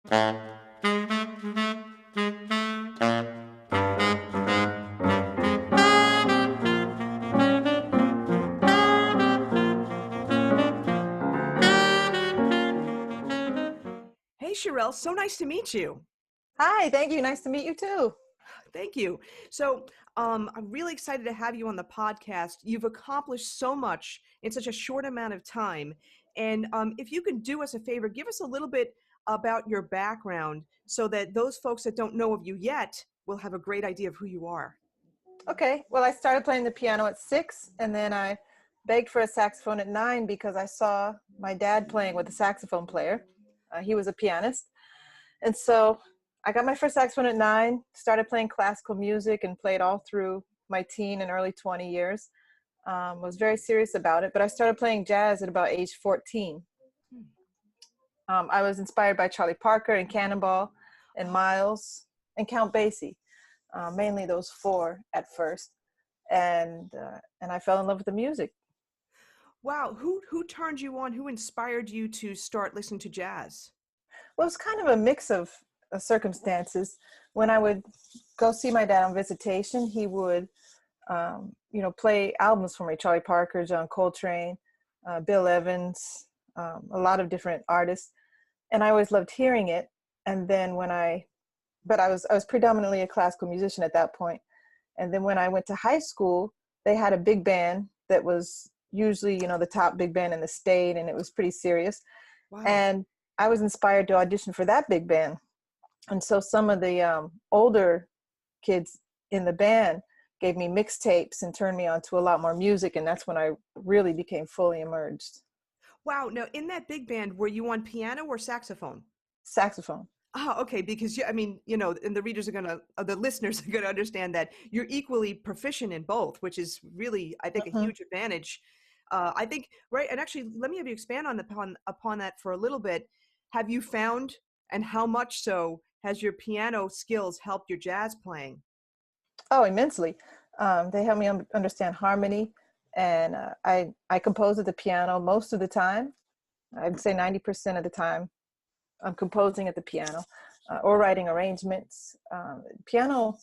Hey, Sharel, so nice to meet you. Hi, thank you. Nice to meet you too. Thank you. So I'm really excited to have you on the podcast. You've accomplished so much in such a short amount of time. And if you could do us a favor, give us a little bit about your background so that those folks that don't know of you yet will have a great idea of who you are. Okay, well, I started playing the piano at 6, and then I begged for a saxophone at 9 because I saw my dad playing with a saxophone player. He was a pianist. And so I got my first saxophone at 9, started playing classical music, and played all through my teen and early 20 years. Was very serious about it, but I started playing jazz at about age 14. I was inspired by Charlie Parker and Cannonball and Miles and Count Basie, mainly those four at first, and I fell in love with the music. Wow, who turned you on? Who inspired you to start listening to jazz? Well, it was kind of a mix of circumstances. When I would go see my dad on visitation, he would, play albums for me: Charlie Parker, John Coltrane, Bill Evans, a lot of different artists, and I always loved hearing it. And then but I was predominantly a classical musician at that point. And then when I went to high school, they had a big band that was usually, the top big band in the state, and it was pretty serious. Wow. And I was inspired to audition for that big band. And so some of the older kids in the band gave me mixtapes and turned me on to a lot more music. And that's when I really became fully immersed. Wow. Now, in that big band, were you on piano or saxophone? Saxophone. Oh, okay. Because I mean, and the the listeners are gonna understand that you're equally proficient in both, which is really, I think, a Mm-hmm. huge advantage. I think, right. And actually, let me have you expand upon that for a little bit. Have you found, and how much so, has your piano skills helped your jazz playing? Oh, immensely. They help me understand harmony, and I compose at the piano most of the time. I'd say 90% of the time I'm composing at the piano or writing arrangements. Piano,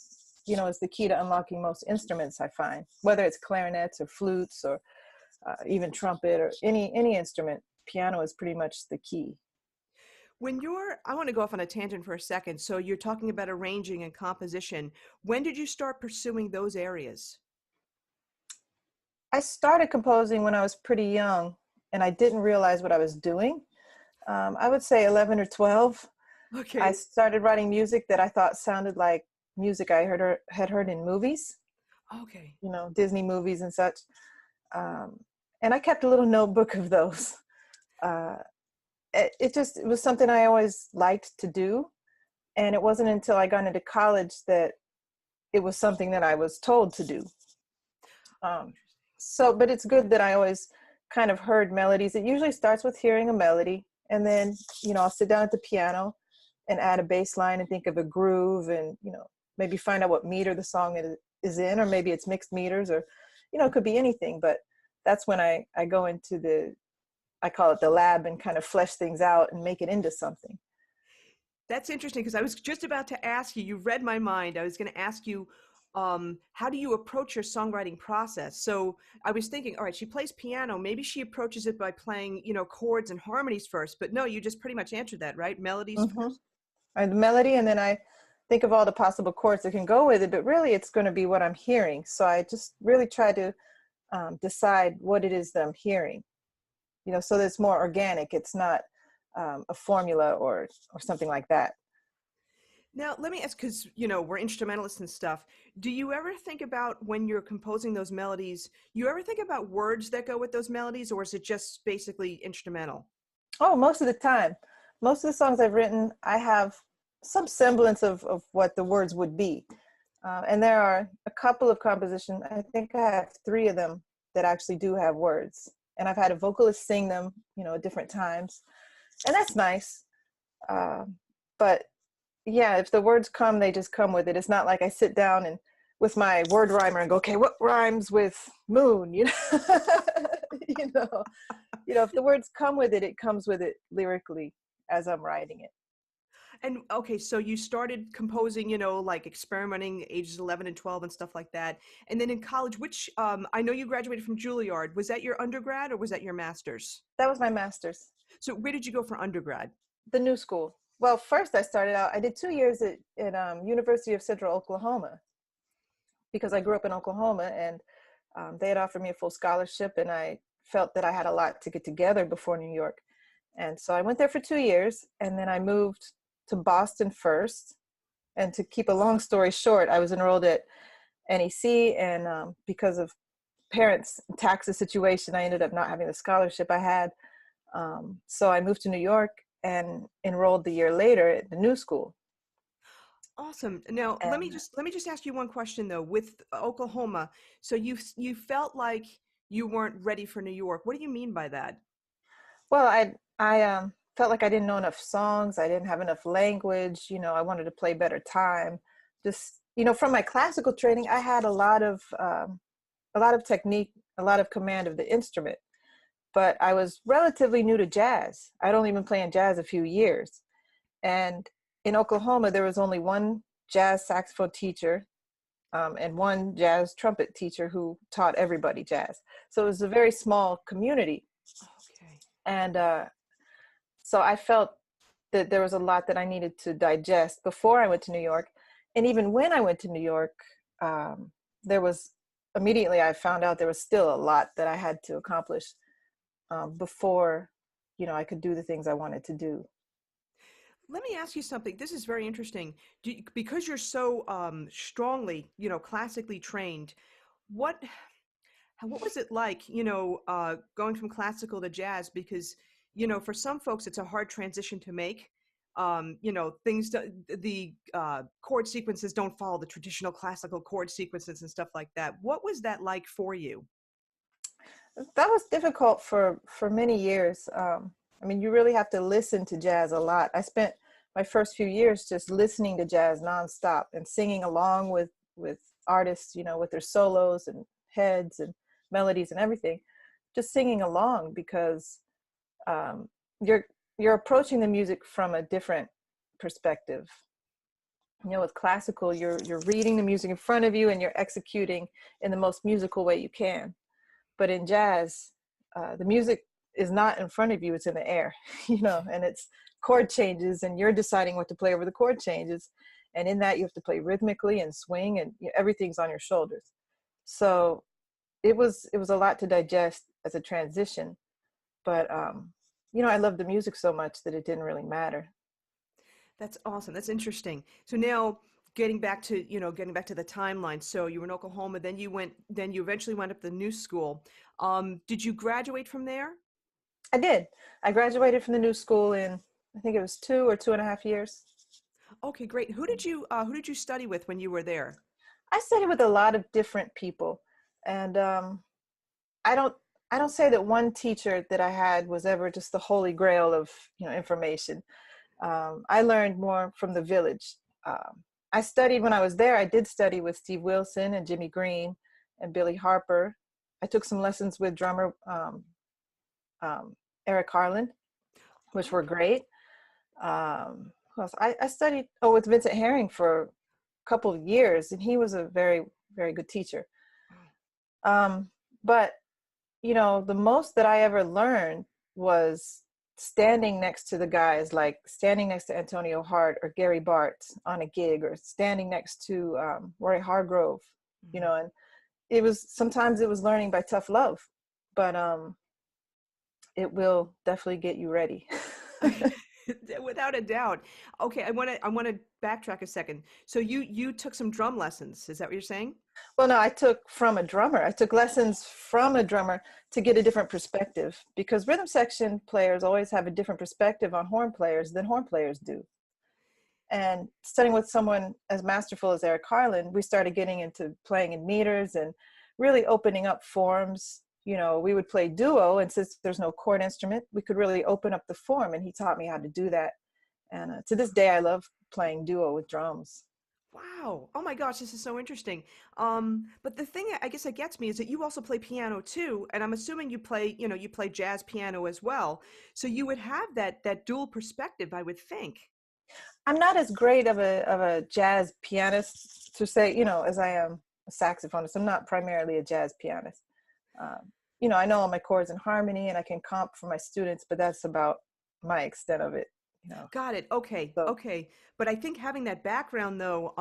is the key to unlocking most instruments, I find, whether it's clarinets or flutes or even trumpet or any instrument. Piano is pretty much the key. I want to go off on a tangent for a second. So you're talking about arranging and composition. When did you start pursuing those areas? I started composing when I was pretty young, and I didn't realize what I was doing. I would say 11 or 12. Okay. I started writing music that I thought sounded like music I had heard in movies, Okay. Disney movies and such. And I kept a little notebook of those. It was something I always liked to do. And it wasn't until I got into college that it was something that I was told to do. But it's good that I always kind of heard melodies. It usually starts with hearing a melody, and then, I'll sit down at the piano and add a bass line and think of a groove, and, maybe find out what meter the song is in, or maybe it's mixed meters, or, it could be anything. But that's when I go into I call it the lab, and kind of flesh things out and make it into something. That's interesting, because I was just about to ask you read my mind. I was going to ask you, how do you approach your songwriting process? So I was thinking, all right, she plays piano. Maybe she approaches it by playing, chords and harmonies first. But no, you just pretty much answered that, right? Melodies first? The melody, and then I think of all the possible chords that can go with it. But really, it's going to be what I'm hearing. So I just really try to decide what it is that I'm hearing, so that it's more organic. It's not a formula or something like that. Now, let me ask, because, we're instrumentalists and stuff. Do you ever think about, when you're composing those melodies, you ever think about words that go with those melodies, or is it just basically instrumental? Oh, most of the time. Most of the songs I've written, I have some semblance of what the words would be. And there are a couple of compositions. I think I have 3 of them that actually do have words. And I've had a vocalist sing them, at different times. And that's nice. But yeah, if the words come, they just come with it. It's not like I sit down and with my word rhymer and go, okay, what rhymes with moon? If the words come with it, it comes with it lyrically as I'm writing it. And okay, so you started composing, like experimenting ages 11 and 12 and stuff like that. And then in college, which I know you graduated from Juilliard. Was that your undergrad or was that your master's? That was my master's, So where did you go for undergrad? the new school. Well, first I started out, I did 2 years at University of Central Oklahoma because I grew up in Oklahoma, and they had offered me a full scholarship, and I felt that I had a lot to get together before New York. And so I went there for 2 years, and then I moved to Boston first. And to keep a long story short, I was enrolled at NEC, and because of parents' taxes situation, I ended up not having the scholarship I had. So I moved to New York and enrolled the year later at the new school. Awesome. Now, And let me just ask you one question though. With Oklahoma, so you felt like you weren't ready for New York. What do you mean by that? well, I felt like I didn't know enough songs. I didn't have enough language. I wanted to play better time. Just from my classical training, I had a lot of technique, a lot of command of the instrument. But I was relatively new to jazz. I'd only been playing jazz a few years. And in Oklahoma, there was only one jazz saxophone teacher and one jazz trumpet teacher who taught everybody jazz. So it was a very small community. Okay. And so I felt that there was a lot that I needed to digest before I went to New York. And even when I went to New York, there was immediately I found out there was still a lot that I had to accomplish before, I could do the things I wanted to do. Let me ask you something. This is very interesting. Because you're so strongly, classically trained, what what was it like, going from classical to jazz? Because, for some folks, it's a hard transition to make. The chord sequences don't follow the traditional classical chord sequences and stuff like that. What was that like for you? That was difficult for many years. I mean, you really have to listen to jazz a lot. I spent my first few years just listening to jazz nonstop and singing along with artists, with their solos and heads and melodies and everything, just singing along because um, you're you're approaching the music from a different perspective. With classical, you're reading the music in front of you and you're executing in the most musical way you can. But in jazz, the music is not in front of you, it's in the air, and it's chord changes and you're deciding what to play over the chord changes. And in that you have to play rhythmically and swing, and everything's on your shoulders. So it was a lot to digest as a transition. But I love the music so much that it didn't really matter. That's awesome. That's interesting. So now getting back to the timeline. So you were in Oklahoma, then you eventually went up to the new school. Did you graduate from there? I did. I graduated from the new school in, I think it was 2 or 2.5 years. Okay, great. Who did you study with when you were there? I studied with a lot of different people, and I don't I don't say that one teacher that I had was ever just the holy grail of information. I learned more from the village. I studied when I was there. I did study with Steve Wilson and Jimmy Green and Billy Harper. I took some lessons with drummer um, Eric Harlan, which were great. Who else? I studied with Vincent Herring for a couple of years, and he was a very, very good teacher. But the most that I ever learned was standing next to the guys, like standing next to Antonio Hart or Gary Bartz on a gig, or standing next to Roy Hargrove, and sometimes it was learning by tough love, but it will definitely get you ready. Without a doubt. Okay, I want to backtrack a second. So you took some drum lessons. Is that what you're saying? Well, no, I took from a drummer. I took lessons from a drummer to get a different perspective, because rhythm section players always have a different perspective on horn players than horn players do. And studying with someone as masterful as Eric Harlan, we started getting into playing in meters and really opening up forms. We would play duo, and since there's no chord instrument, we could really open up the form, and he taught me how to do that. And to this day, I love playing duo with drums. Wow. Oh my gosh, this is so interesting. But the thing I guess that gets me is that you also play piano too, and I'm assuming you play jazz piano as well. So you would have that dual perspective, I would think. I'm not as great of a jazz pianist to say, as I am a saxophonist. I'm not primarily a jazz pianist. I know all my chords and harmony, and I can comp for my students, but that's about my extent of it. Got it. Okay. So Okay. But I think having that background though,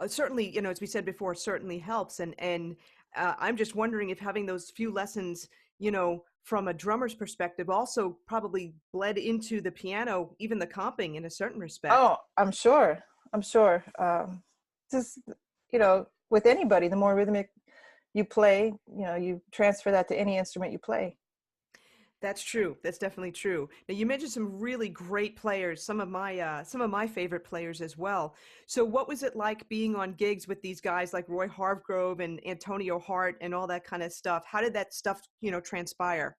certainly, as we said before, certainly helps. And I'm just wondering if having those few lessons, from a drummer's perspective also probably bled into the piano, even the comping in a certain respect. oh, I'm sure. I'm sure. Just with anybody, the more rhythmic you play, you transfer that to any instrument you play. That's true. That's definitely true. Now you mentioned some really great players, some of my favorite players as well. So what was it like being on gigs with these guys like Roy Hargrove and Antonio Hart and all that kind of stuff? How did that stuff, transpire?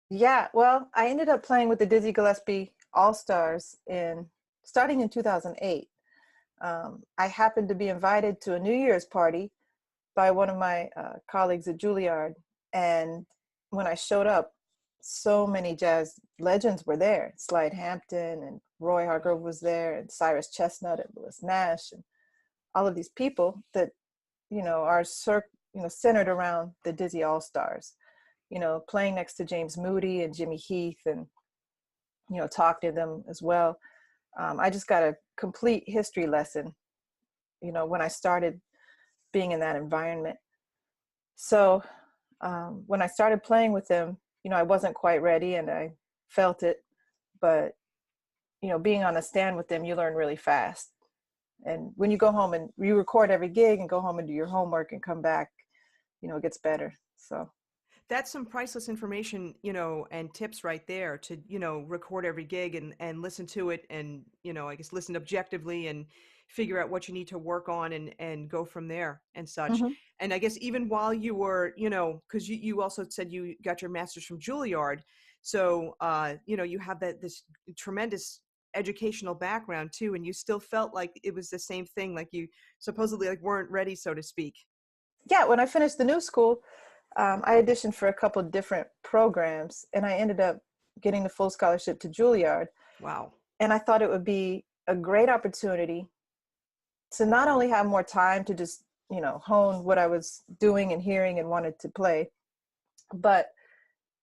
Yeah, well, I ended up playing with the Dizzy Gillespie All Stars starting in 2008. I happened to be invited to a New Year's party by one of my colleagues at Juilliard, and when I showed up, so many jazz legends were there. Slide Hampton and Roy Hargrove was there, and Cyrus Chestnut and Louis Nash, and all of these people that are centered around the Dizzy All Stars. Playing next to James Moody and Jimmy Heath, and talking to them as well. I just got a complete history lesson, when I started being in that environment. So when I started playing with them, I wasn't quite ready, and I felt it. But being on a stand with them, you learn really fast. And when you go home and you record every gig and go home and do your homework and come back, it gets better. So That's some priceless information, and tips right there to, record every gig and listen to it and, I guess listen objectively and figure out what you need to work on and go from there and such. mhm. And I guess even while you were, because you also said you got your master's from Juilliard. So, you have this tremendous educational background too, and you still felt like it was the same thing, like you supposedly like weren't ready, so to speak. Yeah, when I finished the new school, I auditioned for a couple of different programs, and I ended up getting the full scholarship to Juilliard. Wow. And I thought it would be a great opportunity to not only have more time to just, hone what I was doing and hearing and wanted to play, but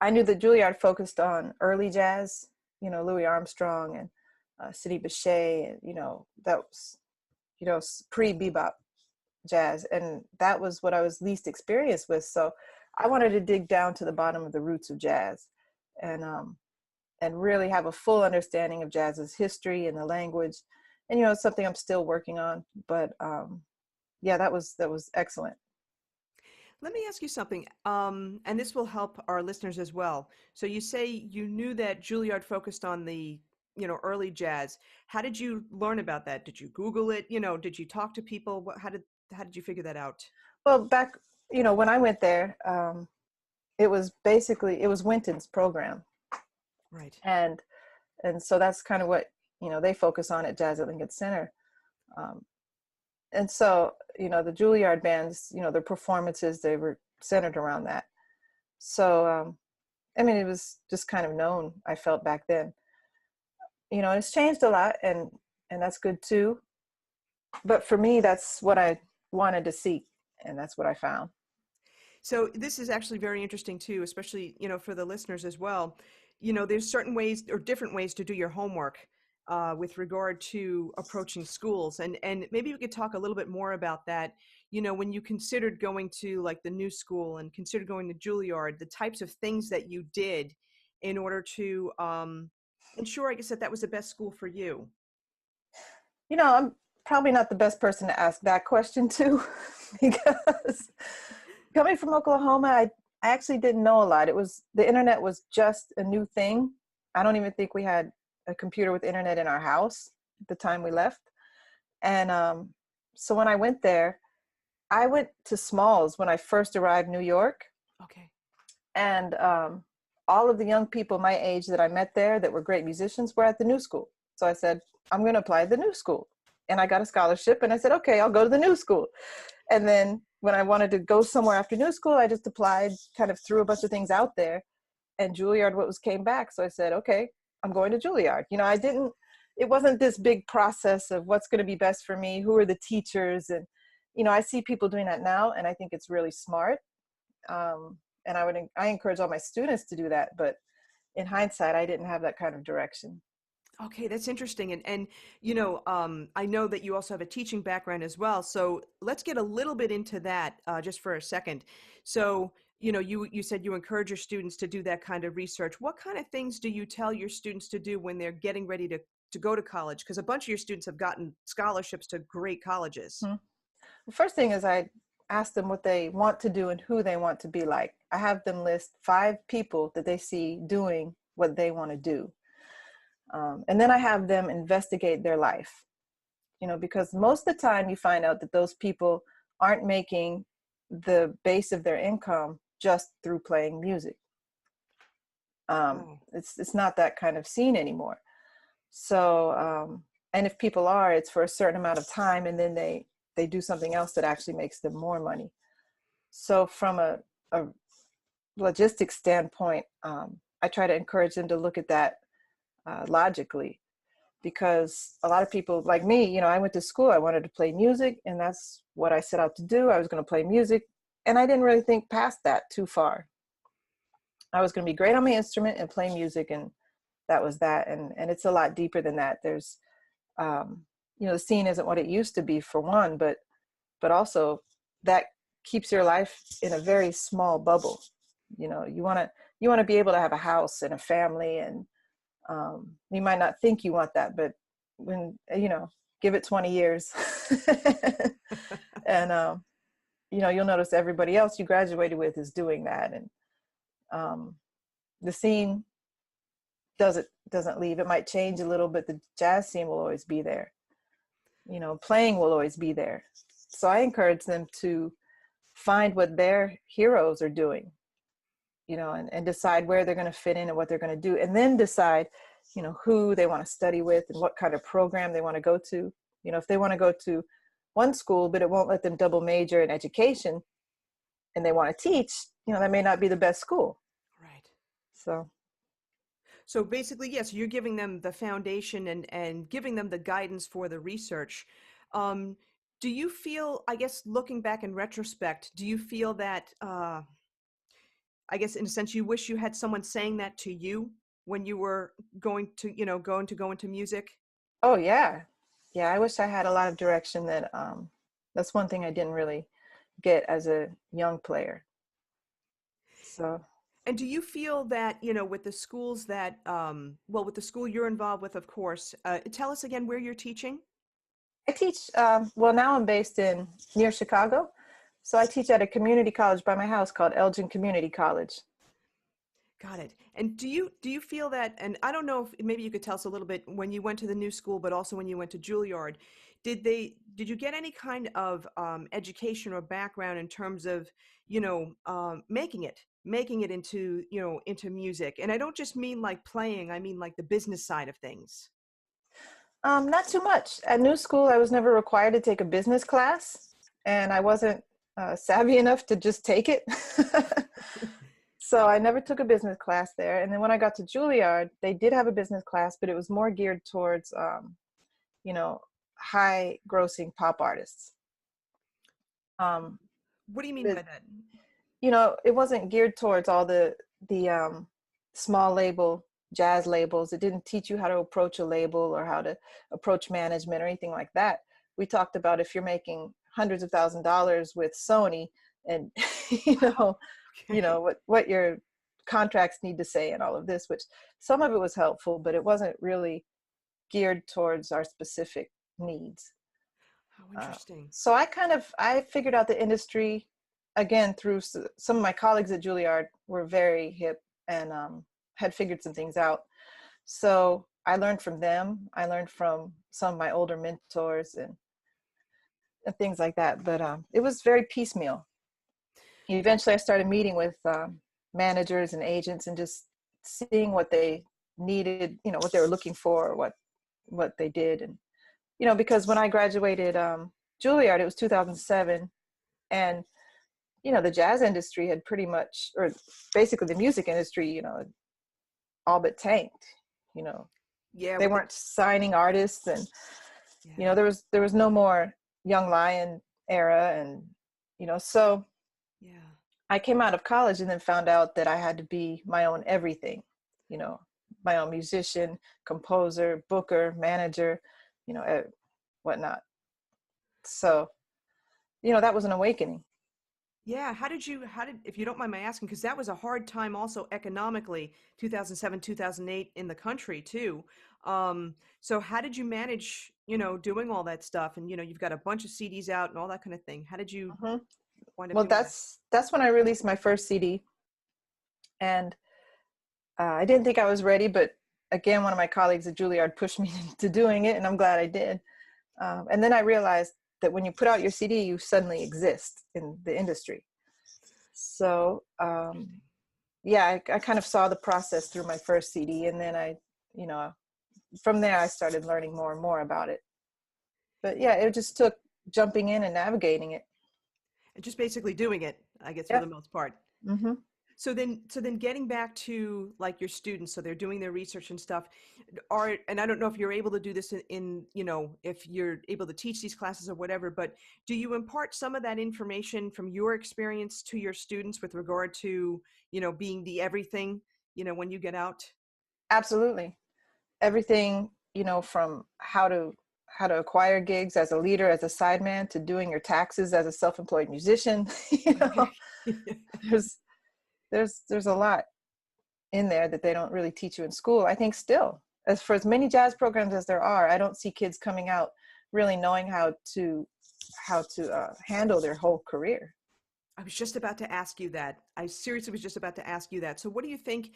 I knew that Juilliard focused on early jazz, Louis Armstrong and Sidney Bechet, and, that was, pre-bebop jazz. And that was what I was least experienced with. So I wanted to dig down to the bottom of the roots of jazz and really have a full understanding of jazz's history and the language. And, it's something I'm still working on, but yeah, that was excellent. Let me ask you something, and this will help our listeners as well. So you say you knew that Juilliard focused on the, early jazz. How did you learn about that? Did you Google it? Did you talk to people? How did you figure that out? Well, back, when I went there, it was Wynton's program. Right. And so that's kind of what, they focus on at Jazz at Lincoln Center. And so, the Juilliard bands, their performances, they were centered around that. So, it was just kind of known, I felt back then. It's changed a lot, and that's good too. But for me, that's what I wanted to seek, and that's what I found. So this is actually very interesting too, especially, for the listeners as well. There's certain ways or different ways to do your homework with regard to approaching schools. And maybe we could talk a little bit more about that. When you considered going to like the new school and considered going to Juilliard, the types of things that you did in order to ensure, I guess, that was the best school for you. I'm probably not the best person to ask that question to because coming from Oklahoma, I actually didn't know a lot. The internet was just a new thing. I don't even think we had a computer with internet in our house at the time we left. And so when I went there, I went to Smalls when I first arrived in New York. Okay. And all of the young people my age that I met there that were great musicians were at the new school. So I said, I'm going to apply to the new school. And I got a scholarship, and I said, okay, I'll go to the new school. And then when I wanted to go somewhere after new school, I just applied, kind of threw a bunch of things out there, and Juilliard came back. So I said, okay, I'm going to Juilliard. I didn't it wasn't this big process of what's going to be best for me, who are the teachers. And, I see people doing that now, and I think it's really smart. And I encourage all my students to do that. But in hindsight, I didn't have that kind of direction. Okay, that's interesting. And I know that you also have a teaching background as well. So let's get a little bit into that just for a second. So, you said you encourage your students to do that kind of research. What kind of things do you tell your students to do when they're getting ready to go to college? Because a bunch of your students have gotten scholarships to great colleges. Hmm. The first thing is I ask them what they want to do and who they want to be like. I have them list 5 people that they see doing what they want to do. And then I have them investigate their life, because most of the time you find out that those people aren't making the base of their income just through playing music. It's not that kind of scene anymore. So, and if people are, it's for a certain amount of time, and then they do something else that actually makes them more money. So from a logistics standpoint, I try to encourage them to look at that logically, because a lot of people like me, I went to school, I wanted to play music, and that's what I set out to do. I was going to play music, and I didn't really think past that too far. I was going to be great on my instrument and play music, and that was that. And it's a lot deeper than that. There's, the scene isn't what it used to be, for one, but also that keeps your life in a very small bubble. You want to be able to have a house and a family, and you might not think you want that, but when, give it 20 years and, you'll notice everybody else you graduated with is doing that. And the scene doesn't leave. It might change a little, but the jazz scene will always be there. Playing will always be there. So I encourage them to find what their heroes are doing, and decide where they're going to fit in and what they're going to do, and then decide, who they want to study with and what kind of program they want to go to. If they want to go to one school, but it won't let them double major in education, and they want to teach, that may not be the best school. Right. So basically, yes, you're giving them the foundation and giving them the guidance for the research. Do you feel, I guess, looking back in retrospect, do you feel that, I guess in a sense, you wish you had someone saying that to you when you were going to go into music? Oh yeah. Yeah. I wish I had a lot of direction. That's one thing I didn't really get as a young player. So. And do you feel that, with the schools that, with the school you're involved with, of course, tell us again where you're teaching? I teach, now I'm based near Chicago. So I teach at a community college by my house called Elgin Community College. Got it. And do you feel that, and I don't know if maybe you could tell us a little bit when you went to the new school, but also when you went to Juilliard, did you get any kind of education or background in terms of, making it into music? And I don't just mean like playing, I mean like the business side of things. Not too much. At new school, I was never required to take a business class, and I wasn't savvy enough to just take it. So I never took a business class there. And then when I got to Juilliard, they did have a business class, but it was more geared towards, high grossing pop artists. What do you mean by that? It wasn't geared towards all the small label jazz labels. It didn't teach you how to approach a label or how to approach management or anything like that. We talked about if you're making hundreds of $1,000s with Sony, and what your contracts need to say and all of this, which some of it was helpful, but it wasn't really geared towards our specific needs. How interesting. So I figured out the industry again through some of my colleagues at Juilliard were very hip and had figured some things out. So I learned from them. I learned from some of my older mentors and things like that. But it was very piecemeal. Eventually I started meeting with managers and agents and just seeing what they needed, what they were looking for, or what they did. And, because when I graduated Juilliard, it was 2007. And, the jazz industry had pretty much, or basically the music industry, all but tanked, Yeah, They with the weren't signing artists, and you know, yeah, there was no more Young Lion era, and you know, so yeah. I came out of college and then found out that I had to be my own everything, you know, my own musician, composer, booker, manager, you know, whatnot. So, you know, that was an awakening. Yeah, how did, if you don't mind my asking, because that was a hard time also economically, 2007, 2008 in the country too. So how did you manage, doing all that stuff? And, you've got a bunch of CDs out and all that kind of thing. How did you Hmm. wind up Well, doing that? that's when I released my first CD, and I didn't think I was ready, but again, one of my colleagues at Juilliard pushed me into doing it, and I'm glad I did. And then I realized that when you put out your CD, you suddenly exist in the industry. So Interesting. yeah, I kind of saw the process through my first CD, and then you know, from there I started learning more and more about it. But yeah, it just took jumping in and navigating it. And just basically doing it, I guess, for the Yep. most part. Mm-hmm. So then getting back to like your students, so they're doing their research and stuff, and I don't know if you're able to do this if you're able to teach these classes or whatever, but do you impart some of that information from your experience to your students with regard to, being the everything, when you get out? Absolutely. Everything, you know, from how to acquire gigs as a leader, as a sideman, to doing your taxes as a self-employed musician. You know, there's there's a lot in there that they don't really teach you in school. I think still, as for as many jazz programs as there are, I don't see kids coming out really knowing how to handle their whole career. I was just about to ask you that. I seriously was just about to ask you that. So what do you think,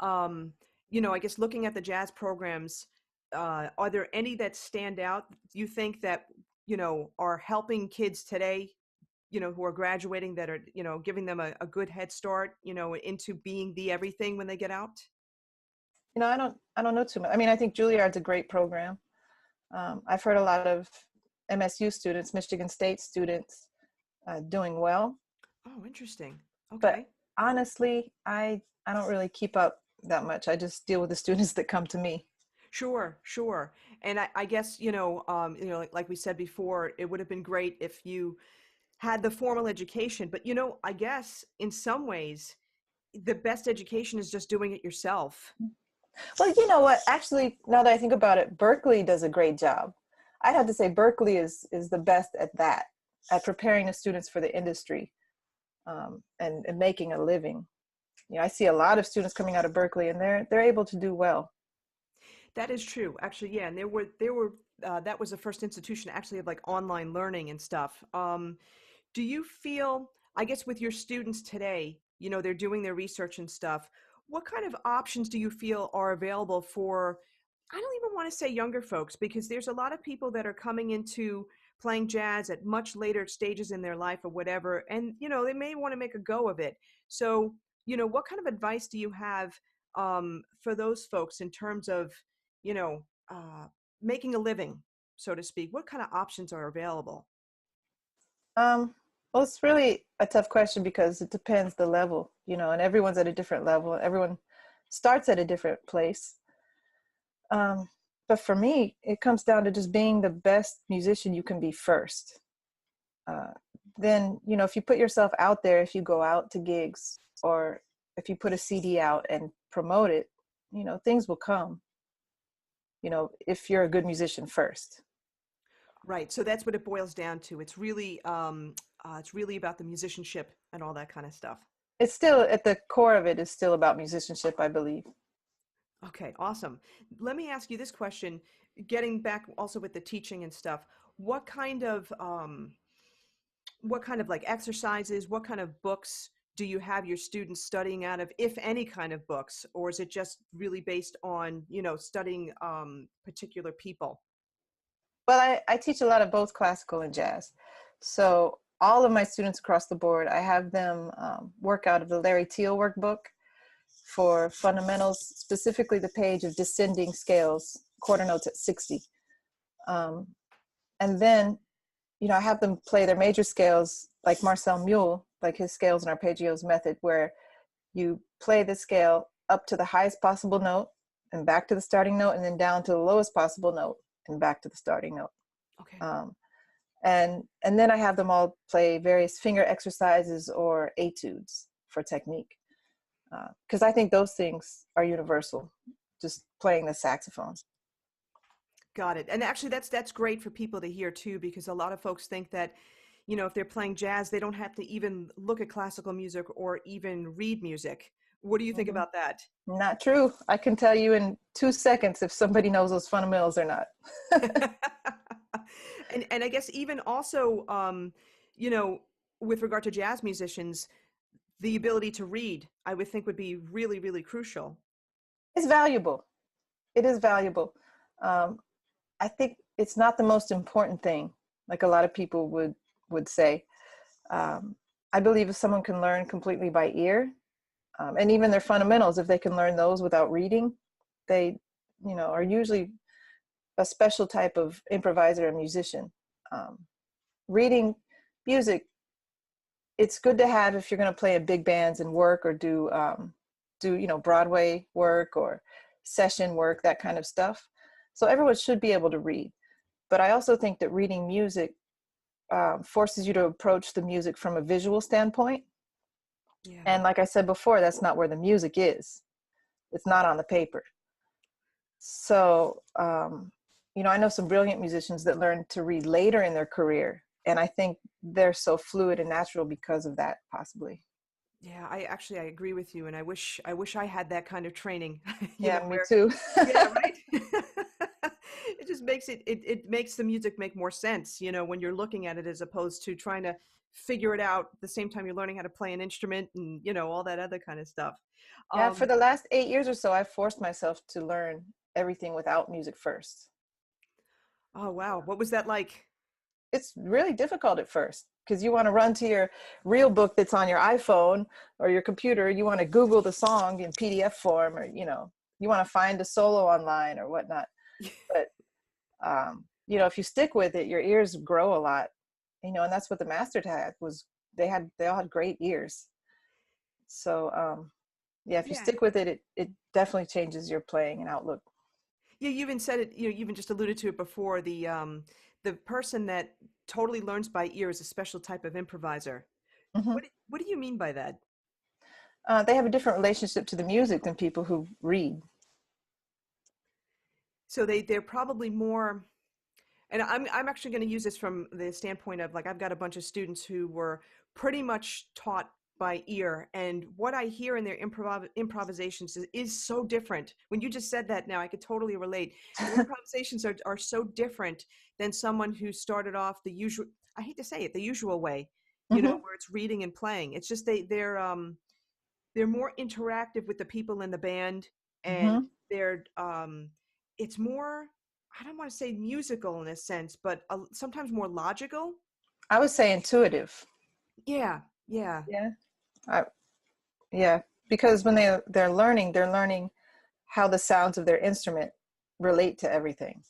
um, I guess looking at the jazz programs, are there any that stand out? Do you think that, are helping kids today, who are graduating that are, giving them a good head start, into being the everything when they get out? You know, I don't know too much. I mean, I think Juilliard's a great program. I've heard a lot of MSU students, Michigan State students, doing well. Oh, interesting. But Okay. honestly, I don't really keep up that much. I just deal with the students that come to me. Sure, sure. And I guess, like we said before, it would have been great if you had the formal education, but I guess in some ways the best education is just doing it yourself. Well, you know what? Actually, now that I think about it, Berkeley does a great job. I'd have to say Berkeley is the best at that, at preparing the students for the industry, and making a living. You know, I see a lot of students coming out of Berkeley, and they're able to do well. That is true, actually. Yeah, and there were that was the first institution actually of like online learning and stuff. Do you feel, I guess, with your students today, they're doing their research and stuff, what kind of options do you feel are available for, I don't even want to say younger folks, because there's a lot of people that are coming into playing jazz at much later stages in their life or whatever, and, they may want to make a go of it. So, what kind of advice do you have for those folks in terms of, you know, uh, making a living, so to speak? What kind of options are available? Well, it's really a tough question because it depends the level, you know, and everyone's at a different level. Everyone starts at a different place. Um, but for me, it comes down to just being the best musician you can be first. Uh, then, you know, if you put yourself out there, if you go out to gigs, or if you put a CD out and promote it, you know, things will come, you know, if you're a good musician first. Right. So that's what it boils down to. It's really about the musicianship and all that kind of stuff. It's still at the core of it is still about musicianship, I believe. Okay, awesome. Let me ask you this question, getting back also with the teaching and stuff. What kind of like exercises, what kind of books do you have your students studying out of, if any kind of books, or is it just really based on, studying particular people? Well, I teach a lot of both classical and jazz. So all of my students across the board, I have them work out of the Larry Teal workbook for fundamentals, specifically the page of descending scales, quarter notes at 60. Um, and then, you know, I have them play their major scales like Marcel Mule, like his scales and arpeggios method, where you play the scale up to the highest possible note, and back to the starting note, and then down to the lowest possible note and back to the starting note. Okay. And then I have them all play various finger exercises or etudes for technique, because I think those things are universal, just playing the saxophone. Got it. And actually that's great for people to hear too, because a lot of folks think that, you know, if they're playing jazz, they don't have to even look at classical music or even read music. What do you think about that? Not true. I can tell you in 2 seconds if somebody knows those fundamentals or not. And I guess even also, you know, with regard to jazz musicians, the ability to read, I would think would be really, really crucial. It's valuable. It is valuable. I think it's not the most important thing, like a lot of people would say. I believe if someone can learn completely by ear, and even their fundamentals, if they can learn those without reading, they, you know, are usually a special type of improviser and musician. Reading music, it's good to have if you're going to play in big bands and work or do you know, Broadway work or session work, that kind of stuff. So everyone should be able to read. But I also think that reading music forces you to approach the music from a visual standpoint. Yeah. And like I said before, that's not where the music is. It's not on the paper. So, you know, I know some brilliant musicians that learn to read later in their career. And I think they're so fluid and natural because of that, possibly. Yeah, I agree with you, and I wish I had that kind of training. You Yeah, know, me where too. yeah, right. It just makes it makes the music make more sense, you know, when you're looking at it as opposed to trying to figure it out at the same time you're learning how to play an instrument and, you know, all that other kind of stuff. Yeah, for Um, the last 8 years or so, I've forced myself to learn everything without music first. oh wow, what was that like? It's really difficult at first because you want to run to your real book that's on your iPhone or your computer. You want to Google the song in PDF form, or, you know, you want to find a solo online or whatnot. But, you know, if you stick with it, your ears grow a lot, you know, and that's what the master had was they all had great ears. So, yeah, if you Yeah. stick with it, it definitely changes your playing and outlook. Yeah, you even said it, you know, you even just alluded to it before, the person that totally learns by ear is a special type of improviser. Hmm. What do you mean by that? They have a different relationship to the music than people who read. So they're probably more, and I'm actually going to use this from the standpoint of, like, I've got a bunch of students who were pretty much taught by ear, and what I hear in their improvisations is so different. When you just said that, now I could totally relate. Their improvisations are so different than someone who started off the usual, I hate to say it, the usual way, you know, Hmm. where it's reading and playing. It's just they're more interactive with the people in the band, and Hmm. they're it's more, I don't want to say musical in a sense, but sometimes more logical. I would say intuitive. Yeah, yeah, Yeah. I, yeah, because when they're learning how the sounds of their instrument relate to everything.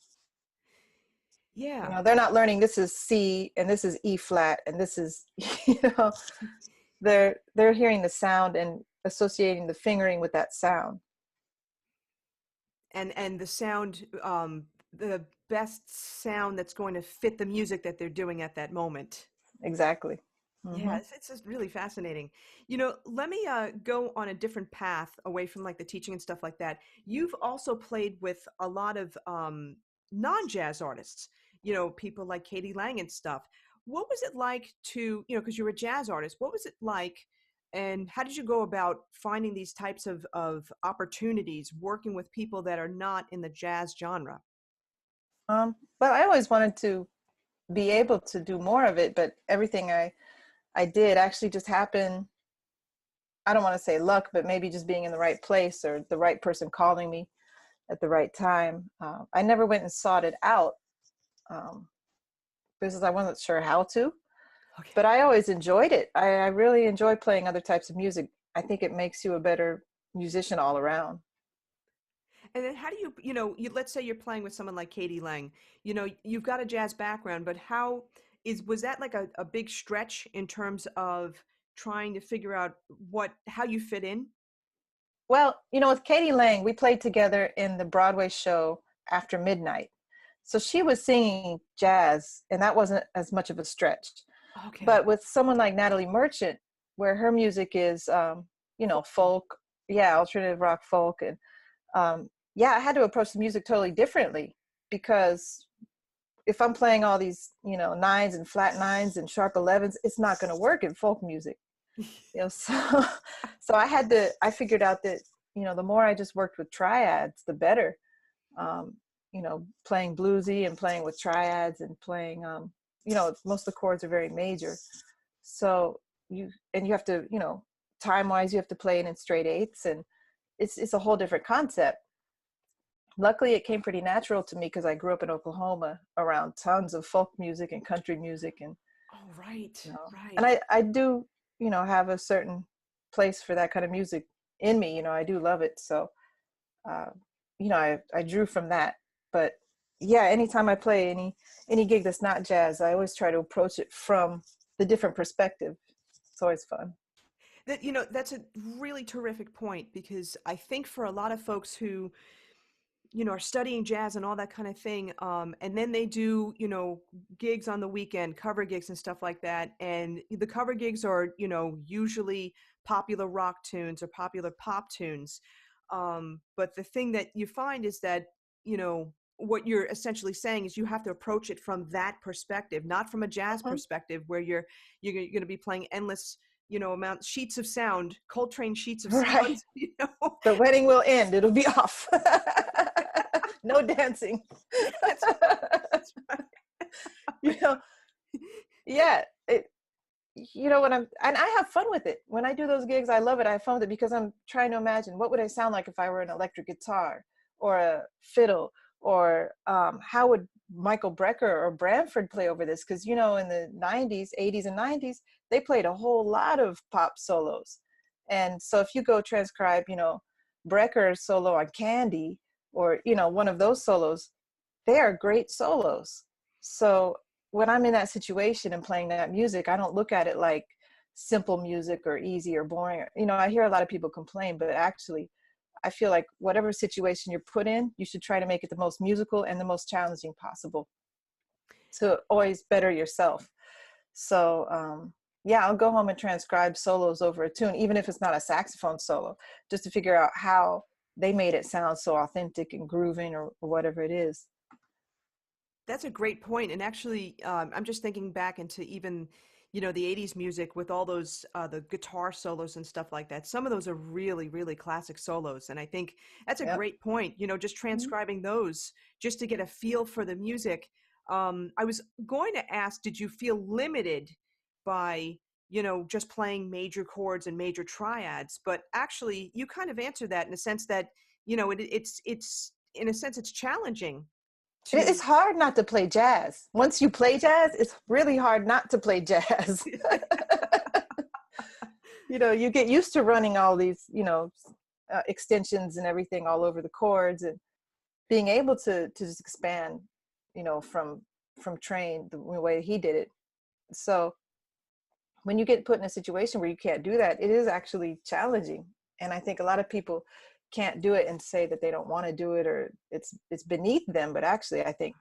You yeah. know, they're not learning this is C and this is E flat and this is, you know, they're hearing the sound and associating the fingering with that sound. And the sound, the best sound that's going to fit the music that they're doing at that moment. Exactly. Yeah, Hmm. it's just really fascinating. You know, let me go on a different path away from like the teaching and stuff like that. You've also played with a lot of non-jazz artists, you know, people like Katie Lang and stuff. What was it like to, you know, because you're a jazz artist, what was it like, and how did you go about finding these types of opportunities working with people that are not in the jazz genre? But I always wanted to be able to do more of it, but everything I did actually just happened. I don't want to say luck, but maybe just being in the right place or the right person calling me at the right time. I never went and sought it out, um, because I wasn't sure how to, Okay. but I always enjoyed it. I really enjoy playing other types of music. I think it makes you a better musician all around. And then how do you, you know, let's say you're playing with someone like Katie Lang, you know, you've got a jazz background, but was that like a big stretch in terms of trying to figure out how you fit in? Well, with Katie Lang, we played together in the Broadway show After Midnight. So she was singing jazz, and that wasn't as much of a stretch. Okay. But with someone like Natalie Merchant, where her music is, folk, yeah, alternative rock folk, and I had to approach the music totally differently, because if I'm playing all these, nines and flat nines and sharp 11s, it's not going to work in folk music. So I figured out that, the more I just worked with triads, the better. Um, playing bluesy and playing with triads and playing, most of the chords are very major. So you have to, time wise, you have to play it in straight eighths, and it's a whole different concept. Luckily, it came pretty natural to me because I grew up in Oklahoma around tons of folk music and country music, and Oh, right, and right. I do, have a certain place for that kind of music in me. I do love it. So, uh, I drew from that. But yeah, anytime I play any gig that's not jazz, I always try to approach it from the different perspective. It's always fun. That's a really terrific point, because I think for a lot of folks who are studying jazz and all that kind of thing, and then they do gigs on the weekend, cover gigs and stuff like that, and the cover gigs are usually popular rock tunes or popular pop tunes, but the thing that you find is that what you're essentially saying is you have to approach it from that perspective, not from a jazz Mhm. perspective where you're going to be playing endless amount sheets of sound, Coltrane sheets of sound. Right. The wedding will end. It'll be off. No dancing. That's right. That's right. you know, yeah. When and I have fun with it. When I do those gigs, I love it. I have fun with it because I'm trying to imagine what would I sound like if I were an electric guitar or a fiddle, or how would Michael Brecker or Branford play over this? Because, in the 90s, 80s and 90s, they played a whole lot of pop solos. And so if you go transcribe, Brecker's solo on Candy, or, one of those solos, they are great solos. So when I'm in that situation and playing that music, I don't look at it like simple music or easy or boring. I hear a lot of people complain, but actually, I feel like whatever situation you're put in, you should try to make it the most musical and the most challenging possible to always better yourself. So, I'll go home and transcribe solos over a tune, even if it's not a saxophone solo, just to figure out how they made it sound so authentic and grooving, or whatever it is. That's a great point. And actually, I'm just thinking back into even, the 80s music with all those, the guitar solos and stuff like that. Some of those are really, really classic solos. And I think that's a Yep. great point, just Mhm. transcribing those just to get a feel for the music. I was going to ask, did you feel limited by, just playing major chords and major triads? But actually, you kind of answered that in a sense that, in a sense, it's challenging It's to. hard not to play jazz. Once you play jazz, it's really hard not to play jazz. You get used to running all these, extensions and everything all over the chords, and being able to just expand, from Train the way he did it. So when you get put in a situation where you can't do that, it is actually challenging. And I think a lot of people can't do it and say that they don't want to do it, or it's beneath them. But actually, I think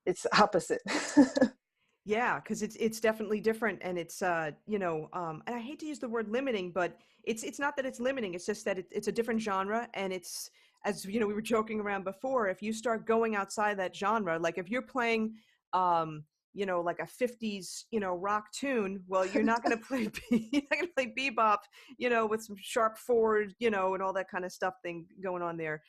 it's opposite. Yeah, because it's definitely different, and it's and I hate to use the word limiting, but it's not that it's limiting. It's just that it's a different genre, and it's, as we were joking around before. If you start going outside that genre, like if you're playing, like a '50s rock tune, well, you're not going to play you're not going to play bebop, with some sharp forward, and all that kind of stuff thing going on there.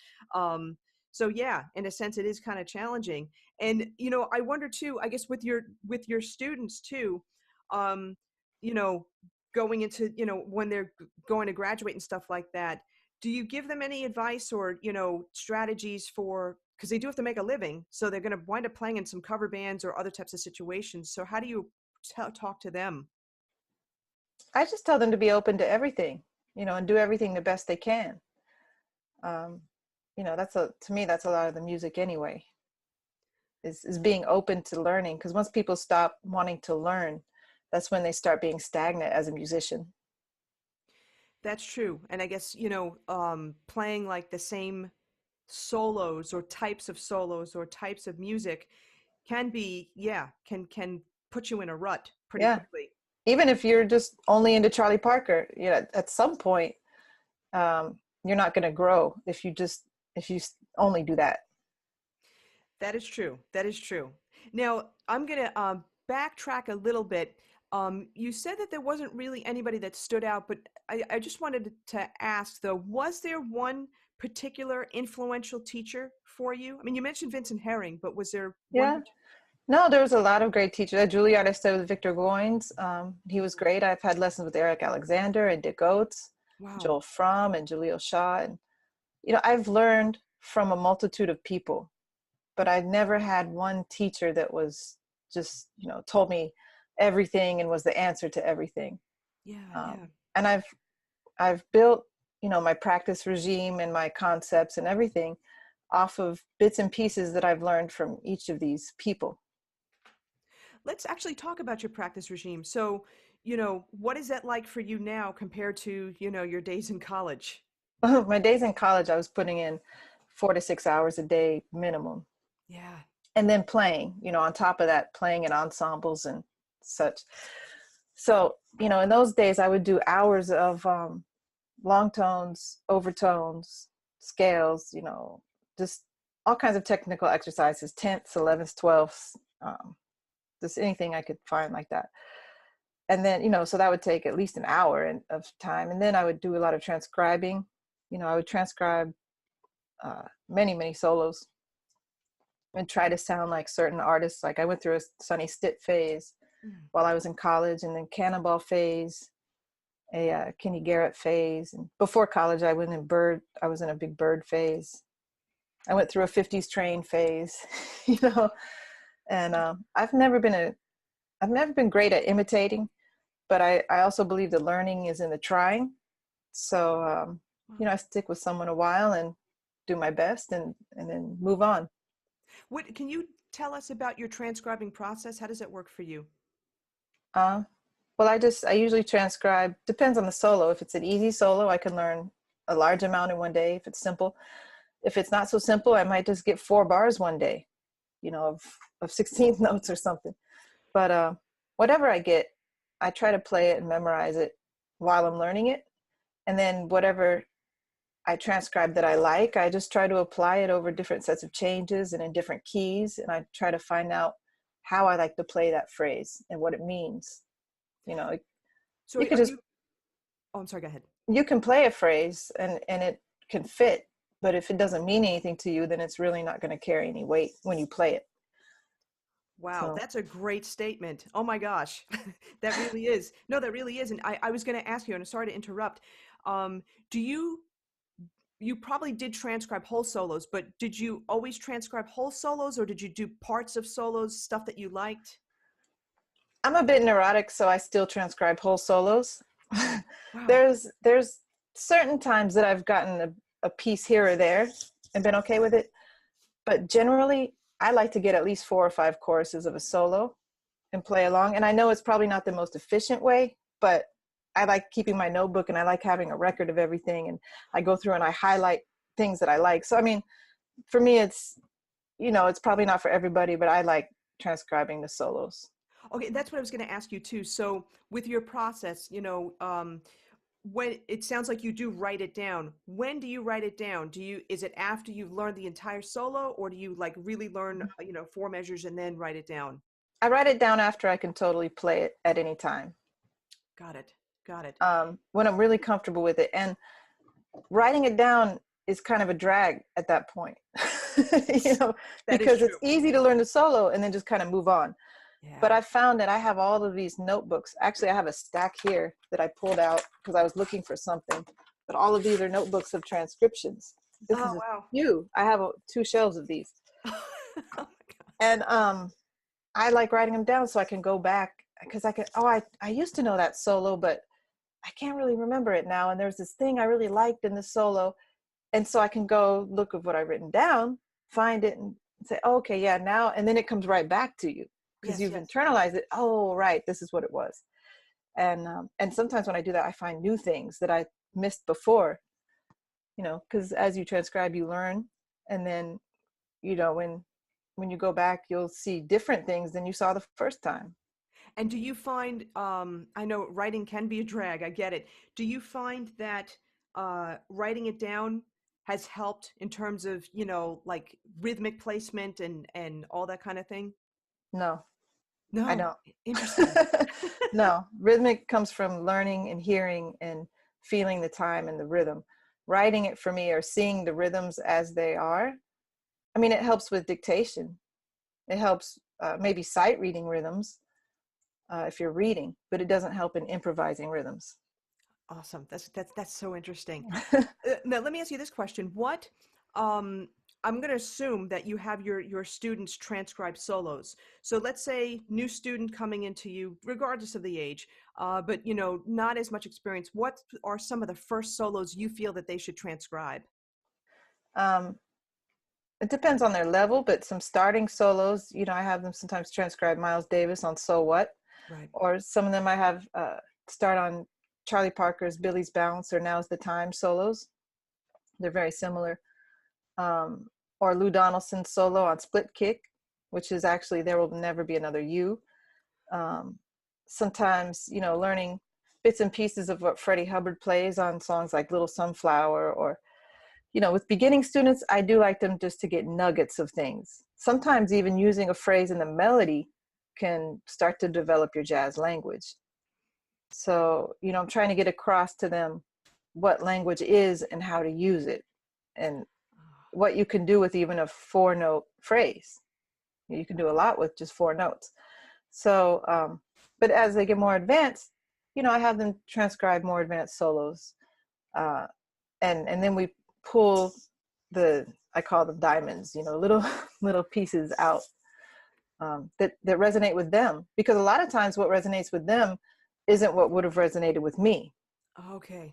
So yeah, in a sense, it is kind of challenging. And I wonder too, I guess with your students too, um you know going into when they're going to graduate and stuff like that, do you give them any advice or strategies for, because they do have to make a living, so they're going to wind up playing in some cover bands or other types of situations, so how do you talk to them? I just tell them to be open to everything, and do everything the best they can. Um, to me, that's a lot of the music anyway, is being open to learning. Because once people stop wanting to learn, that's when they start being stagnant as a musician. That's true. And I guess, playing like the same solos or types of solos or types of music can be, yeah, can put you in a rut pretty Yeah. quickly. Even if you're just only into Charlie Parker, at some point, you're not going to grow if you only do that. That is true. That is true. Now, I'm going to backtrack a little bit. You said that there wasn't really anybody that stood out, but I just wanted to ask, though, was there one particular influential teacher for you? I mean, you mentioned Vincent Herring, but was there one? Yeah. No, there was a lot of great teachers. At Juilliard, I studied with Victor Goines. He was great. I've had lessons with Eric Alexander and Dick Oates, Wow. Joel Fromm and Jaleel Shaw. And, I've learned from a multitude of people, but I never had one teacher that was just, told me everything and was the answer to everything. Yeah, yeah. And I've built, my practice regime and my concepts and everything off of bits and pieces that I've learned from each of these people. Let's actually talk about your practice regime. So, what is that like for you now compared to, your days in college? My days in college, I was putting in 4 to 6 hours a day minimum. Yeah. And then playing, on top of that, playing in ensembles and such. So, in those days, I would do hours of long tones, overtones, scales, just all kinds of technical exercises, 10ths, 11ths, 12ths, just anything I could find like that. And then, so that would take at least an hour of time. And then I would do a lot of transcribing. I would transcribe many, many solos and try to sound like certain artists. Like I went through a Sonny Stitt phase while I was in college, and then Cannonball phase, a Kenny Garrett phase. And before college, I was in a big Bird phase. I went through a 50s train phase, and I've never been great at imitating, but I also believe that learning is in the trying. So, I stick with someone a while and do my best and then move on. What can you tell us about your transcribing process? How does that work for you? Well, I usually transcribe, depends on the solo. If it's an easy solo, I can learn a large amount in one day. If it's simple, if it's not so simple, I might just get 4 bars one day, of 16th notes or something. But whatever I get, I try to play it and memorize it while I'm learning it. And then whatever I transcribe that I like, I just try to apply it over different sets of changes and in different keys. And I try to find out how I like to play that phrase and what it means. So You could are just, you, oh, I'm sorry, go ahead. you can play a phrase and it can fit, but if it doesn't mean anything to you, then it's really not going to carry any weight when you play it. Wow, So, that's a great statement. Oh my gosh, that really is. No, that really is. And I was going to ask you, and I'm sorry to interrupt. Do you probably did transcribe whole solos, but did you always transcribe whole solos, or did you do parts of solos, stuff that you liked? I'm a bit neurotic, so I still transcribe whole solos. Wow. There's certain times that I've gotten a piece here or there and been okay with it. But generally, I like to get at least 4 or 5 choruses of a solo and play along. And I know it's probably not the most efficient way, but I like keeping my notebook and I like having a record of everything. And I go through and I highlight things that I like. So, I mean, for me, it's probably not for everybody, but I like transcribing the solos. Okay, that's what I was going to ask you too. So with your process, when it sounds like you do write it down, when do you write it down? Is it after you've learned the entire solo, or do you like really learn, 4 measures and then write it down? I write it down after I can totally play it at any time. Got it. Got it. When I'm really comfortable with it. And writing it down is kind of a drag at that point, That is because it's true. easy to learn the solo and then just kind of move on. But Yeah. I found that I have all of these notebooks. Actually, I have a stack here that I pulled out because I was looking for something. But all of these are notebooks of transcriptions. This Oh, is a wow. few. I have 2 shelves of these. Oh my God. And I like writing them down so I can go back because I used to know that solo, but I can't really remember it now. And there's this thing I really liked in the solo. And so I can go look at what I've written down, find it and say, oh, okay, yeah, now. And then it comes right back to you because Yes, you've yes. internalized it. Oh, right, this is what it was. And sometimes when I do that, I find new things that I missed before, because as you transcribe, you learn. And then, when you go back, you'll see different things than you saw the first time. And do you find, I know writing can be a drag, I get it. Do you find that writing it down has helped in terms of, like rhythmic placement and all that kind of thing? No, I No, don't. interesting. No, rhythmic comes from learning and hearing and feeling the time and the rhythm. Writing it for me, or seeing the rhythms as they are. I mean, it helps with dictation. It helps maybe sight reading rhythms if you're reading, but it doesn't help in improvising rhythms. Awesome. That's so interesting. Now let me ask you this question. What I'm going to assume that you have your students transcribe solos. So let's say new student coming into you, regardless of the age, but not as much experience. What are some of the first solos you feel that they should transcribe? Um, it depends on their level, but some starting solos, I have them sometimes transcribe Miles Davis on So What, Right. or some of them I have start on Charlie Parker's Billy's Bounce or Now's the Time solos. They're very similar. Or Lou Donaldson's solo on Split Kick, which is actually There Will Never Be Another You. Sometimes, learning bits and pieces of what Freddie Hubbard plays on songs like Little Sunflower, or, with beginning students, I do like them just to get nuggets of things. Sometimes even using a phrase in the melody can start to develop your jazz language. So, I'm trying to get across to them what language is and how to use it, and what you can do with even a 4-note phrase. You can do a lot with just 4 notes. So, but as they get more advanced, I have them transcribe more advanced solos. And then we pull I call them diamonds, little pieces out that resonate with them. Because a lot of times what resonates with them isn't what would have resonated with me. Okay.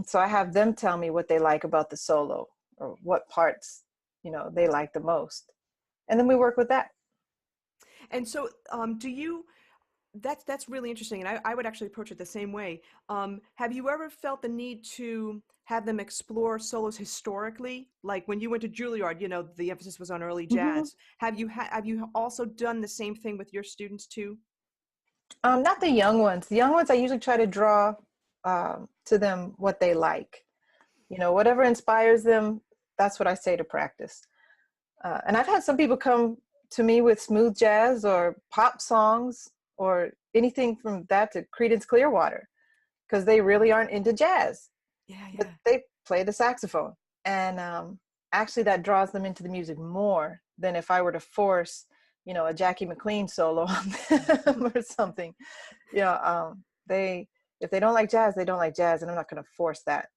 So I have them tell me what they like about the solo, or what parts, they like the most. And then we work with that. And so, that's really interesting, and I would actually approach it the same way. Have you ever felt the need to have them explore solos historically? Like when you went to Juilliard, the emphasis was on early Mm-hmm. jazz. Have you also done the same thing with your students too? Not the young ones. The young ones, I usually try to draw to them what they like. Whatever inspires them, that's what I say to practice. And I've had some people come to me with smooth jazz or pop songs or anything from that to Creedence Clearwater, because they really aren't into jazz, Yeah, but yeah. they play the saxophone. And actually that draws them into the music more than if I were to force, a Jackie McLean solo on them or something. If they don't like jazz, they don't like jazz, and I'm not going to force that.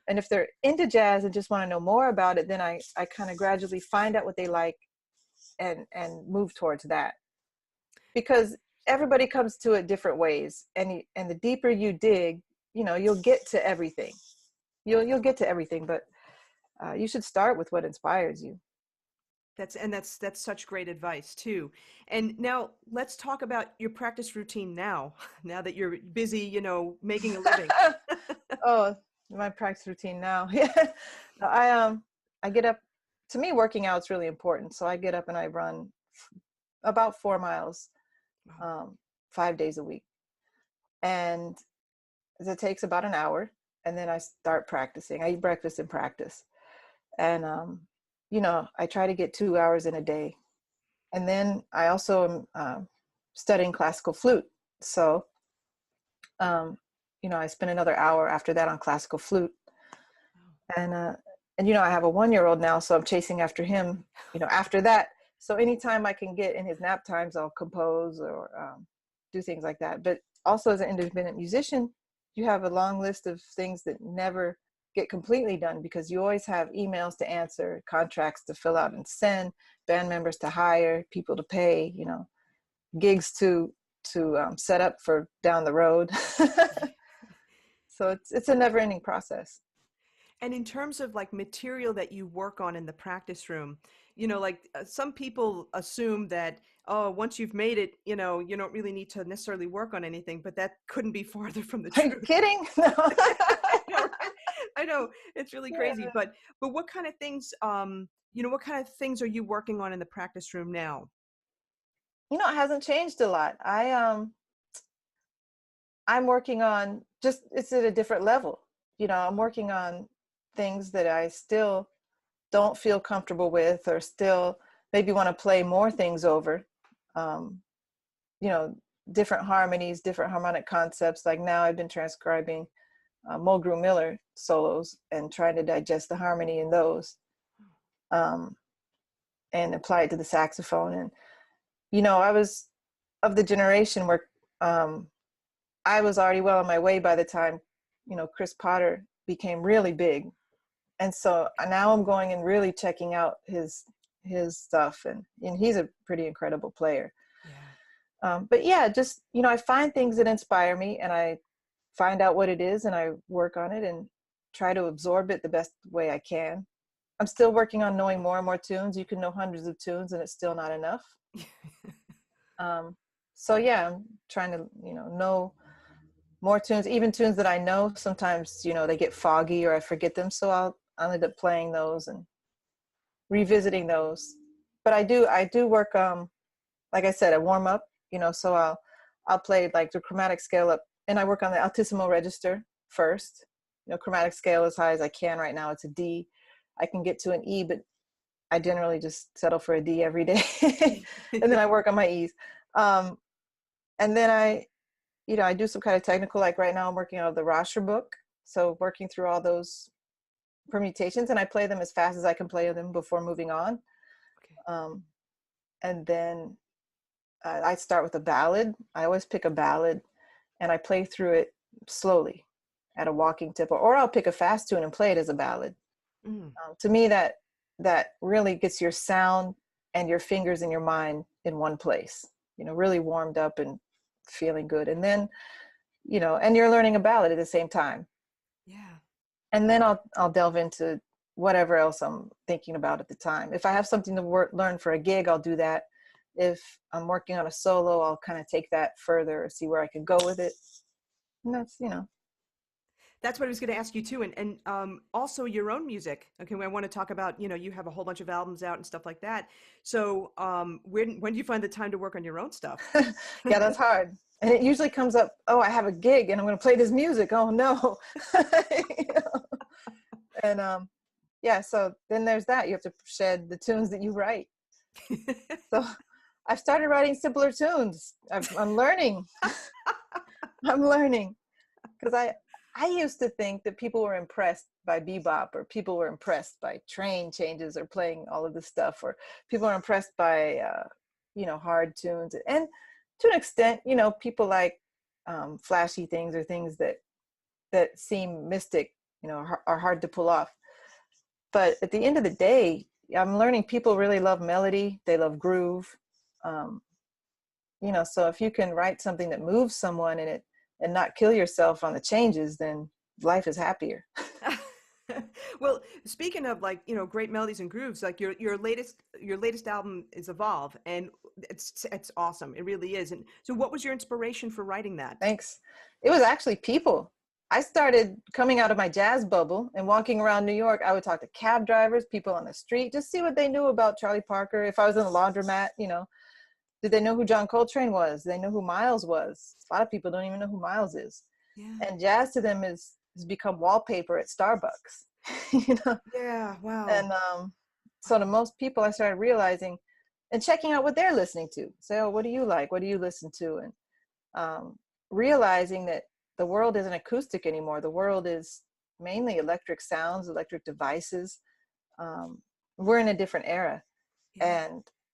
And if they're into jazz and just want to know more about it, then I kind of gradually find out what they like and move towards that. Because everybody comes to it different ways, and the deeper you dig, you'll get to everything. You'll get to everything, but you should start with what inspires you. That's such great advice too. And now let's talk about your practice routine now. Now that you're busy, making a living. Oh, my practice routine now. Yeah. I get up. To me, working out is really important. So I get up and I run about 4 miles, Wow. 5 days a week. And it takes about an hour. And then I start practicing. I eat breakfast and practice. And, I try to get 2 hours in a day. And then I also am studying classical flute. So, I spend another hour after that on classical flute. And I have a 1-year-old now, so I'm chasing after him, after that. So anytime I can get in his nap times, I'll compose or do things like that. But also as an independent musician, you have a long list of things that never get completely done, because you always have emails to answer, contracts to fill out and send, band members to hire, people to pay, gigs to set up for down the road. So it's a never-ending process. And in terms of like material that you work on in the practice room, like some people assume that, oh, once you've made it, you know, you don't really need to necessarily work on anything, but that couldn't be farther from the Are you truth. kidding? No. I know, right? I know it's really crazy, Yeah. but what kind of things, you know, what kind of things are you working on in the practice room now? It hasn't changed a lot. I'm working on just, it's at a different level. I'm working on things that I still don't feel comfortable with, or still maybe want to play more things over. Um, you know, Different harmonies, different harmonic concepts. Like now I've been transcribing Mulgrew Miller solos and trying to digest the harmony in those, um, and apply it to the saxophone. And, I was of the generation where I was already well on my way by the time, Chris Potter became really big. And so now I'm going and really checking out his stuff, and he's a pretty incredible player. Yeah. But yeah, just, I find things that inspire me, and I find out what it is, and I work on it and try to absorb it the best way I can. I'm still working on knowing more and more tunes. You can know hundreds of tunes and it's still not enough. So yeah, I'm trying to, know more tunes, even tunes that I know. Sometimes, they get foggy or I forget them. So I'll end up playing those and revisiting those. But I do work, like I said, I warm up, so I'll play like the chromatic scale up, and I work on the altissimo register first. Chromatic scale as high as I can. Right now it's a D. I can get to an E, but I generally just settle for a D every day. And then I work on my E's. And then I do some kind of technical, like right now I'm working out of the Rosher book. So working through all those permutations, and I play them as fast as I can play them before moving on. Okay. And then I start with a ballad. I always pick a ballad and I play through it slowly at a walking tempo, or I'll pick a fast tune and play it as a ballad. To me, that really gets your sound and your fingers and your mind in one place, really warmed up and feeling good. And then, and you're learning a ballad at the same time. Yeah. And then I'll delve into whatever else I'm thinking about at the time. If I have something to learn for a gig, I'll do that. If I'm working on a solo, I'll kind of take that further, see where I can go with it. And That's what I was going to ask you too, and also your own music. Okay, I want to talk about, you have a whole bunch of albums out and stuff like that. So when do you find the time to work on your own stuff? yeah, that's hard. And it usually comes up, oh, I have a gig and I'm going to play this music. Oh no. And yeah, so then there's that. You have to shed the tunes that you write. So I've started writing simpler tunes. I'm learning. I'm learning, because I used to think that people were impressed by bebop, or people were impressed by train changes or playing all of this stuff, or people are impressed by hard tunes. And to an extent, people like flashy things, or things that seem mystic, are hard to pull off. But at the end of the day, I'm learning people really love melody. They love groove. So if you can write something that moves someone and not kill yourself on the changes, then life is happier. Well, speaking of, like, great melodies and grooves, like your latest album is Evolve, and it's awesome. It really is. And so what was your inspiration for writing that? Thanks. It was actually people. I started coming out of my jazz bubble and walking around New York. I would talk to cab drivers, people on the street, just see what they knew about Charlie Parker. If I was in a laundromat, did they know who John Coltrane was? Did they know who Miles was? A lot of people don't even know who Miles is. Yeah. And jazz to them has become wallpaper at Starbucks. Yeah, wow. And so to most people, I started realizing and checking out what they're listening to. Say, oh, what do you like? What do you listen to? And realizing that the world isn't acoustic anymore. The world is mainly electric sounds, electric devices. We're in a different era. Yeah.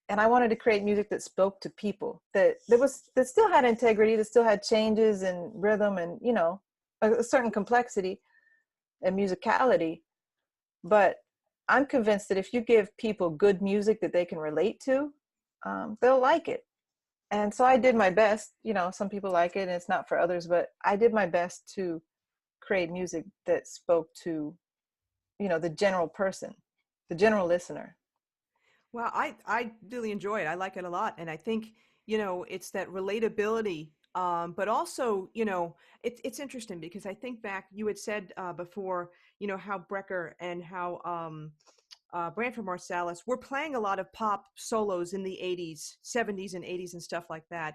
And I wanted to create music that spoke to people, that still had integrity, that still had changes and rhythm and, a certain complexity and musicality. But I'm convinced that if you give people good music that they can relate to, they'll like it. And so I did my best. Some people like it and it's not for others, but I did my best to create music that spoke to, the general person, the general listener. Well, I really enjoy it. I like it a lot, and I think it's that relatability. But also, it's interesting because I think back. You had said before, how Brecker and how Branford Marsalis were playing a lot of pop solos in the '80s, '70s, and '80s and stuff like that.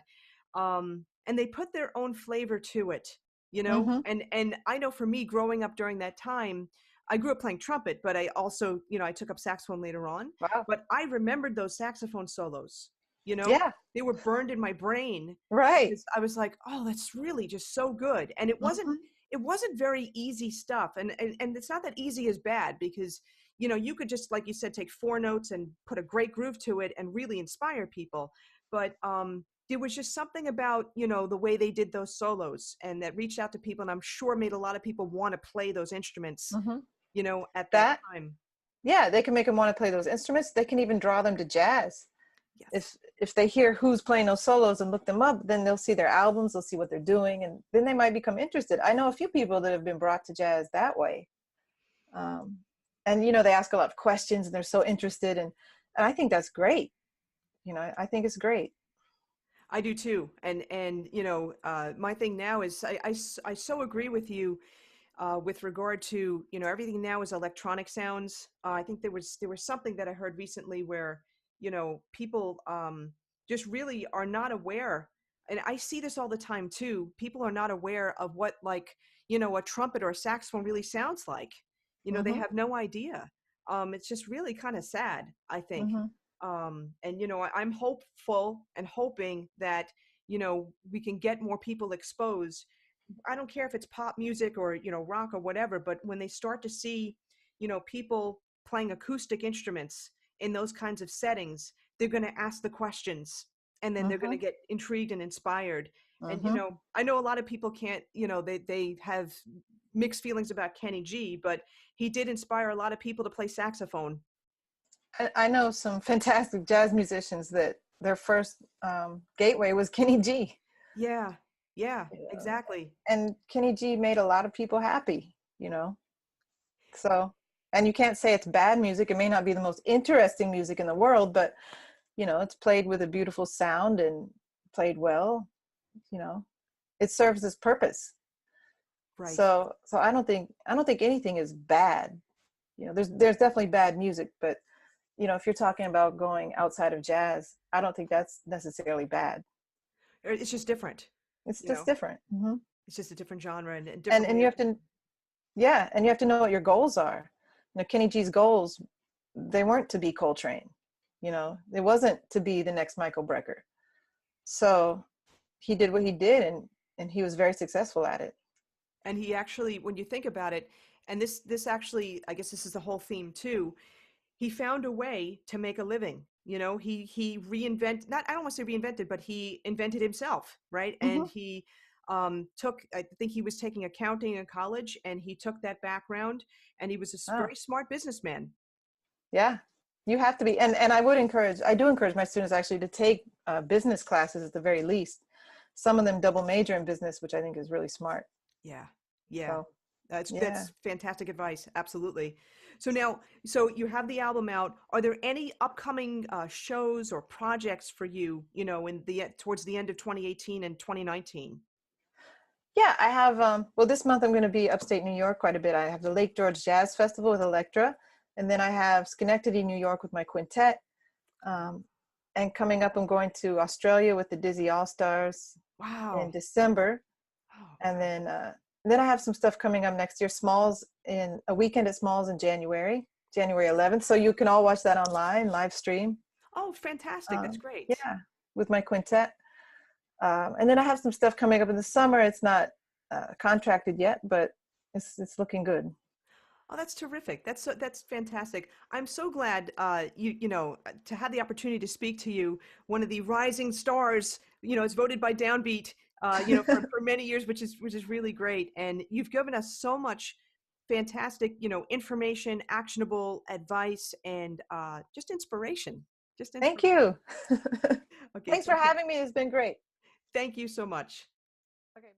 And they put their own flavor to it, Mm-hmm. And I know for me, growing up during that time, I grew up playing trumpet, but I also, I took up saxophone later on. Wow. But I remembered those saxophone solos, Yeah. they were burned in my brain Right. because I was like, oh, that's really just so good. And Mm-hmm. it wasn't very easy stuff. And it's not that easy is bad because, you could just, like you said, take four notes and put a great groove to it and really inspire people. But there was just something about, the way they did those solos and that reached out to people. And I'm sure made a lot of people want to play those instruments, Mm-hmm. at that That, time. yeah, they can make them want to play those instruments. They can even draw them to jazz. Yes. If they hear who's playing those solos and look them up, then they'll see their albums, they'll see what they're doing, and then they might become interested. I know a few people that have been brought to jazz that way. Um, and they ask a lot of questions and they're so interested, and I think that's great. I think it's great. I do too. And my thing now is I so agree with you with regard to everything now is electronic sounds. I think there was something that I heard recently where people just really are not aware, and I see this all the time too. People are not aware of what like a trumpet or a saxophone really sounds like. They Mm-hmm. have no idea. It's just really kind of sad, I think. Mm-hmm. And I'm hopeful and hoping that we can get more people exposed. I don't care if it's pop music or rock or whatever, but when they start to see people playing acoustic instruments in those kinds of settings, they're going to ask the questions, and then they're going Mm-hmm. to get intrigued and inspired. And Mm-hmm. I know a lot of people can't, they have mixed feelings about Kenny G, but he did inspire a lot of people to play saxophone. I know some fantastic jazz musicians that their first gateway was Kenny G. Yeah, yeah, Yeah. exactly. And Kenny G made a lot of people happy. So, and you can't say it's bad music. It may not be the most interesting music in the world, but it's played with a beautiful sound and played well. You know, it serves its purpose. Right. So I don't think anything is bad. There's definitely bad music, but if you're talking about going outside of jazz, I don't think that's necessarily bad. It's just different, It's you just know. different. It's just a different genre and a And different and way you of. have to, yeah, and you have to know what your goals are. Kenny G's goals, they weren't to be Coltrane. It wasn't to be the next Michael Brecker. So he did what he did, and he was very successful at it. And he actually, when you think about it, and this actually, I guess this is the whole theme too. He found a way to make a living. He reinvent not I don't want to say reinvented, but he invented himself, right? And Hmm. he took I think he was taking accounting in college, and he took that background, and he was a Oh, very smart businessman. yeah. You have to be, and I do encourage my students actually to take business classes at the very least. Some of them double major in business, which I think is really smart. Yeah, yeah. So, yeah. That's fantastic advice. Absolutely. So now, so you have the album out. Are there any upcoming shows or projects for you? In the towards the end of 2018 and 2019. Yeah, I have, well, this month I'm going to be upstate New York quite a bit. I have the Lake George Jazz Festival with ELEKTRA, and then I have Schenectady, New York with my quintet. Um, and coming up, I'm going to Australia with the Dizzy All Stars in Wow. December. Oh, And wow. then I have some stuff coming up next year, Smalls in a weekend at Smalls in January 11th. So you can all watch that online, live stream. Oh, fantastic. That's great. Yeah, with my quintet. And then I have some stuff coming up in the summer. It's not contracted yet, but it's looking good. Oh, that's terrific. That's fantastic. I'm so glad to have the opportunity to speak to you, one of the rising stars. It's voted by Downbeat, for many years, which is really great. And you've given us so much fantastic, information, actionable advice, and just inspiration. Just Thank inspiration. you. Okay, Thanks so for having me. It's been great. thank you so much. Okay.